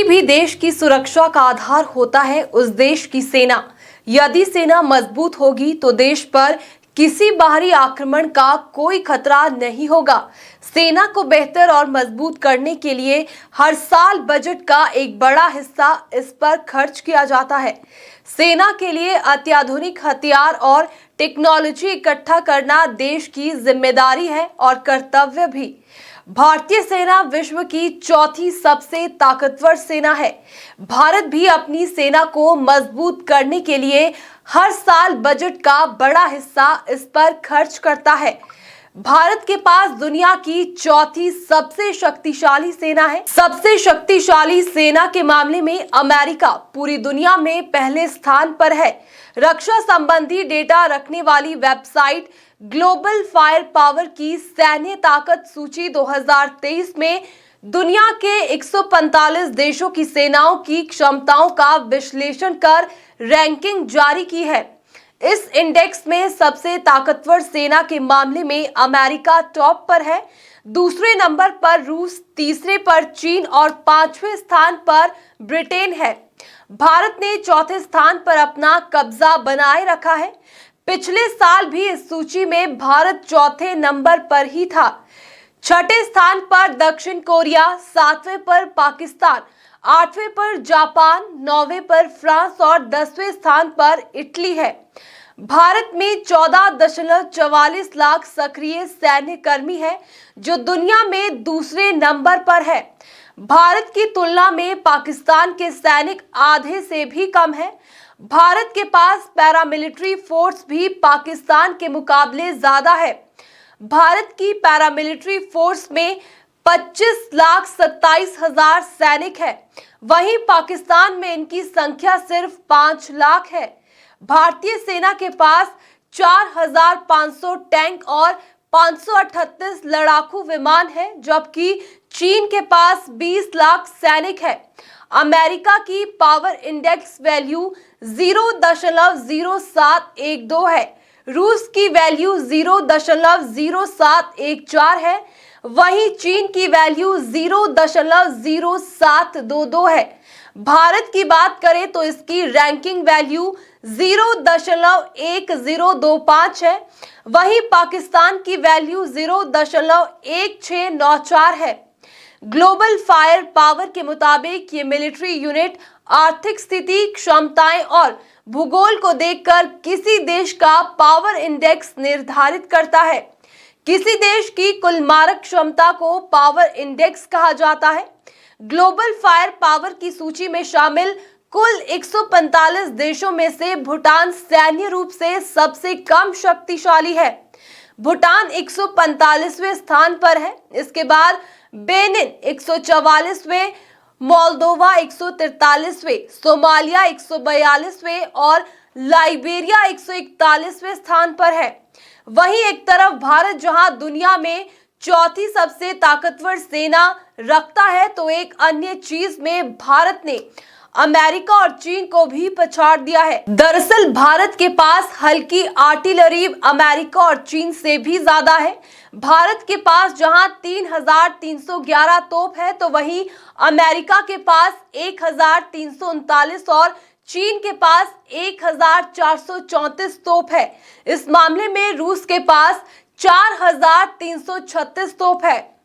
भी देश की सुरक्षा का आधार होता है उस देश की सेना। यदि सेना मजबूत होगी तो देश पर किसी बाहरी आक्रमण का कोई खतरा नहीं होगा। सेना को बेहतर और मजबूत करने के लिए हर साल बजट का एक बड़ा हिस्सा इस पर खर्च किया जाता है। सेना के लिए अत्याधुनिक हथियार और टेक्नोलॉजी इकट्ठा करना देश की जिम्मेदारी है और कर्तव्य भी। भारतीय सेना विश्व की चौथी सबसे ताकतवर सेना है। भारत भी अपनी सेना को मजबूत करने के लिए हर साल बजट का बड़ा हिस्सा इस पर खर्च करता है। भारत के पास दुनिया की चौथी सबसे शक्तिशाली सेना है। सबसे शक्तिशाली सेना के मामले में अमेरिका पूरी दुनिया में पहले स्थान पर है। रक्षा संबंधी डेटा रखने वाली वेबसाइट ग्लोबल फायर पावर की सैन्य ताकत सूची 2023 में दुनिया के 145 देशों की सेनाओं की क्षमताओं का विश्लेषण कर रैंकिंग जारी की है। इस इंडेक्स में सबसे ताकतवर सेना के मामले में अमेरिका टॉप पर है। दूसरे नंबर पर रूस, तीसरे पर चीन और पांचवें स्थान पर ब्रिटेन है। भारत ने चौथे स्थान पर अपना कब्जा बनाए रखा है। पिछले साल भी इस सूची में भारत चौथे नंबर पर ही था। छठे स्थान पर दक्षिण कोरिया, सातवें पर पाकिस्तान, आठवें पर जापान, नौवें पर फ्रांस और 10वें स्थान पर इटली है। भारत में 14.44 लाख सक्रिय सैन्य कर्मी है, जो दुनिया में दूसरे नंबर पर है। भारत की तुलना में पाकिस्तान के सैनिक आधे से भी कम है। भारत के पास पैरामिलिट्री फोर्स भी पाकिस्तान के मुकाबले ज्यादा है। भारत की पैरामिलिट्री फोर्स में 25,27,000 सैनिक है, वहीं पाकिस्तान में इनकी संख्या सिर्फ 5 लाख है। भारतीय सेना के पास 4,500 टैंक और 538 लड़ाकू विमान है, जबकि चीन के पास 20 लाख सैनिक है। अमेरिका की पावर इंडेक्स वैल्यू 0.0712 है। रूस की वैल्यू 0.0714 है। वहीं चीन की वैल्यू 0.0722 है। भारत की बात करें तो इसकी रैंकिंग वैल्यू 0.1025 है। वहीं पाकिस्तान की वैल्यू 0.1694 है। ग्लोबल फायर पावर के मुताबिक ये मिलिट्री यूनिट आर्थिक स्थिति, क्षमताएं और भूगोल को देखकर किसी देश का पावर इंडेक्स निर्धारित करता है। किसी देश की कुल मारक क्षमता को पावर इंडेक्स कहा जाता है। ग्लोबल फायर पावर की सूची में शामिल कुल 145 देशों में से भूटान सैन्य रूप से सबसे कम शक्तिशाली है। भूटान 145वें स्थान पर है। इसके बाद बेनिन 144वें, मोल्दोवा 143वें, सोमालिया 142वें और लाइबेरिया 141वें स्थान पर है। वहीं एक तरफ भारत जहां दुनिया में चौथी सबसे ताकतवर सेना रखता है, तो एक अन्य चीज में भारत ने अमेरिका और चीन को भी पछाड़ दिया है। दरअसल भारत के पास हल्की आर्टिलरी अमेरिका और चीन से भी ज्यादा है। भारत के पास जहां 3,311 तोप है, तो वहीं अमेरिका के पास 1,339 और चीन के पास 1,434 तोप है। इस मामले में रूस के पास 4,336 तोप है।